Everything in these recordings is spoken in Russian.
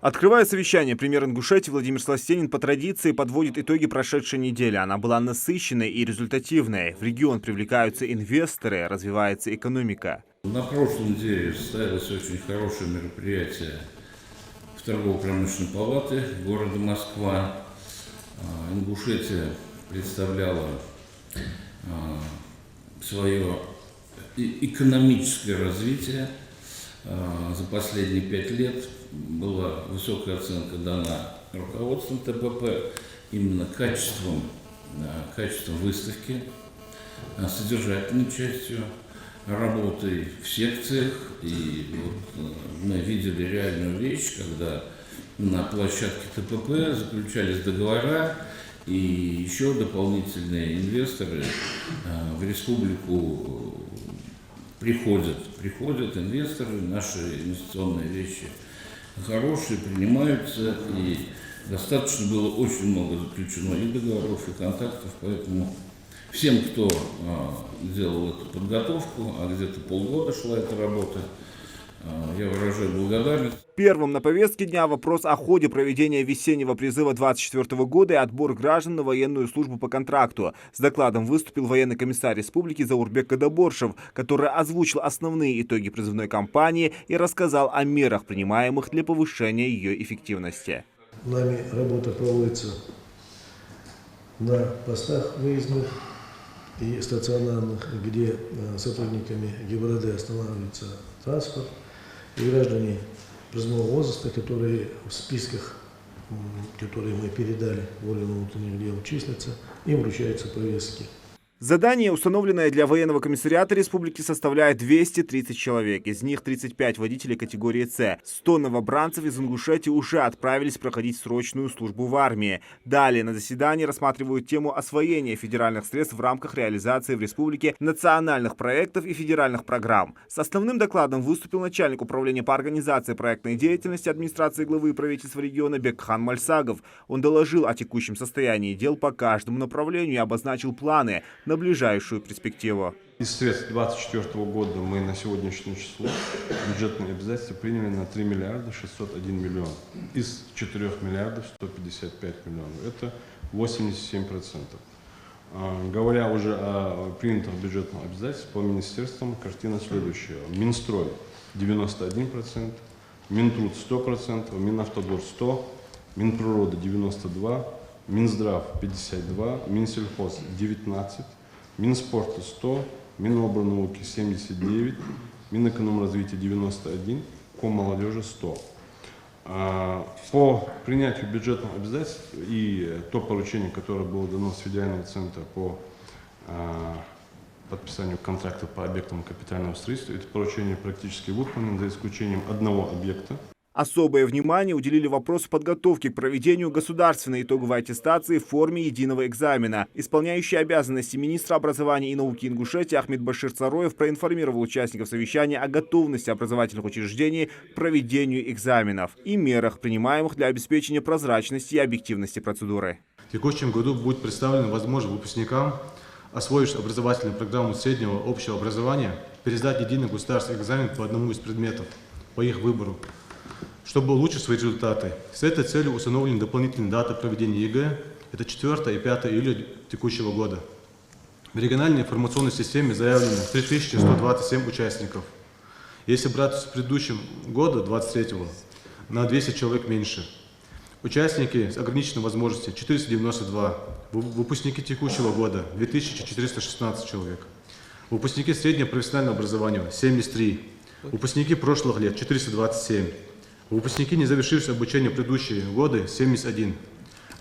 Открывая совещание, премьер Ингушетии Владимир Сластенин по традиции подводит итоги прошедшей недели. Она была насыщенной и результативной. В регион привлекаются инвесторы, развивается экономика. На прошлой неделе состоялось очень хорошее мероприятие в торгово-промышленной палате города Москва. Ингушетия представляла свое экономическое развитие. За последние 5 лет была высокая оценка дана руководством ТПП именно качеством выставки, содержательной частью, работой в секциях. И вот мы видели реальную вещь, когда на площадке ТПП заключались договора, и еще дополнительные инвесторы в республику приходят инвесторы, наши инвестиционные вещи хорошие, принимаются, и достаточно было очень много заключено и договоров, и контактов, поэтому всем, кто делал эту подготовку, а где-то полгода шла эта работа, я выражаю благодарность. Первым на повестке дня вопрос о ходе проведения весеннего призыва 2024 года и отбор граждан на военную службу по контракту. С докладом выступил военный комиссар республики Заурбек Кадаборшев, который озвучил основные итоги призывной кампании и рассказал о мерах, принимаемых для повышения ее эффективности. Нами работа проводится на постах выездных и стационарных, где сотрудниками ГИБДД останавливается транспорт, и граждане призывного возраста, которые в списках, которые мы передали в органы внутренних дел, числятся, им вручаются повестки. Задание, установленное для военного комиссариата республики, составляет 230 человек. Из них 35 водителей категории С. 100 новобранцев из Ингушетии уже отправились проходить срочную службу в армии. Далее на заседании рассматривают тему освоения федеральных средств в рамках реализации в республике национальных проектов и федеральных программ. С основным докладом выступил начальник управления по организации проектной деятельности администрации главы правительства региона Бекхан Мальсагов. Он доложил о текущем состоянии дел по каждому направлению и обозначил планы на ближайшую перспективу. Из средств 2024 года мы на сегодняшнее число бюджетные обязательства приняли на 3 миллиарда 601 миллион. Из 4 миллиардов 155 миллионов. Это 87%. Говоря уже о принятых бюджетных обязательствах по министерствам, картина следующая. Минстрой 91%, Минтруд 100%, Минавтодор 100%, Минприрода 92%, Минздрав 52%, Минсельхоз 19%, Минспорта 100%, Миноборнауки 79%, Минэкономразвития 91%, Коммолодежи 100%. По принятию бюджетных обязательств и то поручение, которое было дано с федерального центра по подписанию контракта по объектам капитального строительства, это поручение практически выполнено, за исключением одного объекта. Особое внимание уделили вопросу подготовки к проведению государственной итоговой аттестации в форме единого экзамена. Исполняющий обязанности министра образования и науки Ингушетии Ахмед Башир Цароев проинформировал участников совещания о готовности образовательных учреждений к проведению экзаменов и мерах, принимаемых для обеспечения прозрачности и объективности процедуры. В текущем году будет представлена возможность выпускникам, освоившим образовательную программу среднего общего образования, пересдать единый государственный экзамен по одному из предметов по их выбору, чтобы улучшить свои результаты. С этой целью установлены дополнительные даты проведения ЕГЭ. Это 4 и 5 июля текущего года. В региональной информационной системе заявлено 3127 участников. Если брать с предыдущего года, 23-го, на 200 человек меньше. Участники с ограниченной возможностью 492. Выпускники текущего года 2416 человек. Выпускники среднего профессионального образования 73. Выпускники прошлых лет 427. Выпускники, не завершившие обучение в предыдущие годы, 71.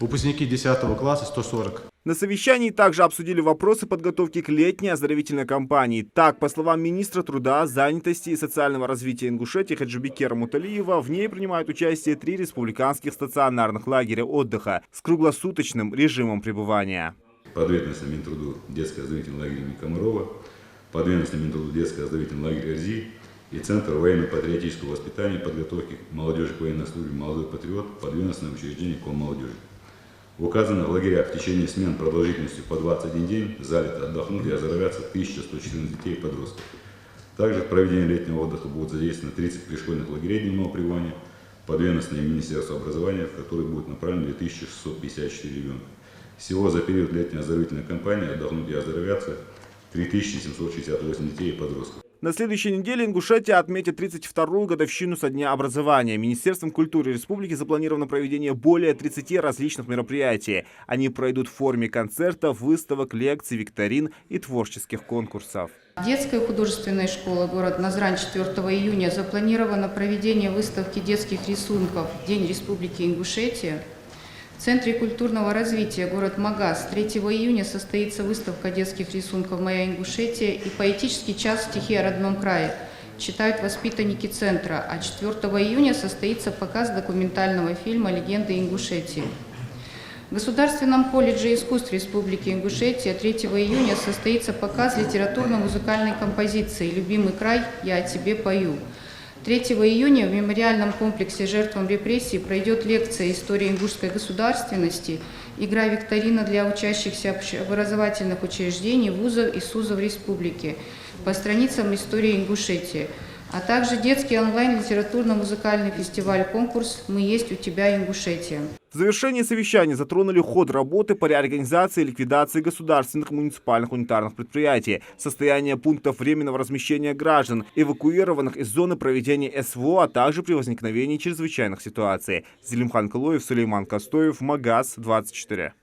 Выпускники 10 класса 140. На совещании также обсудили вопросы подготовки к летней оздоровительной кампании. Так, по словам министра труда, занятости и социального развития Ингушетии Хаджибекера Муталиева, в ней принимают участие 3 республиканских стационарных лагеря отдыха с круглосуточным режимом пребывания. Подведомственный Минтруду детское оздоровительное лагерь имени Комарова, подведомственный Минтруду детское оздоровительное лагерь РЗИ и Центр военно-патриотического воспитания и подготовки молодежи к военной службе «Молодой патриот» подведомственное учреждение Коммолодежи. В указанных лагерях в течение смен продолжительностью по 21 день залито, отдохнут и оздоровятся 1114 детей и подростков. Также в проведении летнего отдыха будут задействованы 30 пришкольных лагерей дневного пребывания, подведомственное Министерству образования, в который будет направлено 2654 ребенка. Всего за период летней оздоровительной кампании отдохнуть и оздоровятся 3768 детей и подростков. На следующей неделе Ингушетия отметит 32-ю годовщину со дня образования. Министерством культуры республики запланировано проведение более 30 различных мероприятий. Они пройдут в форме концертов, выставок, лекций, викторин и творческих конкурсов. Детская художественная школа город Назрань 4 июня запланировано проведение выставки детских рисунков «День Республики Ингушетия». В Центре культурного развития город Магаз 3 июня состоится выставка детских рисунков «Моя Ингушетия» и поэтический час «Стихи о родном крае». Читают воспитанники центра, а 4 июня состоится показ документального фильма «Легенды Ингушетии». В Государственном колледже искусств Республики Ингушетия 3 июня состоится показ литературно-музыкальной композиции «Любимый край, я о тебе пою». 3 июня в мемориальном комплексе жертвам репрессий пройдет лекция «История ингушской государственности», игра-викторина для учащихся образовательных учреждений, вузов и СУЗов республики по страницам истории Ингушетии, а также детский онлайн-литературно-музыкальный фестиваль-конкурс «Мы есть у тебя, Ингушетия». В завершении совещания затронули ход работы по реорганизации и ликвидации государственных муниципальных унитарных предприятий, состояние пунктов временного размещения граждан, эвакуированных из зоны проведения СВО, а также при возникновении чрезвычайных ситуаций. Зелимхан Калоев, Сулейман Костоев, Магаз, 24.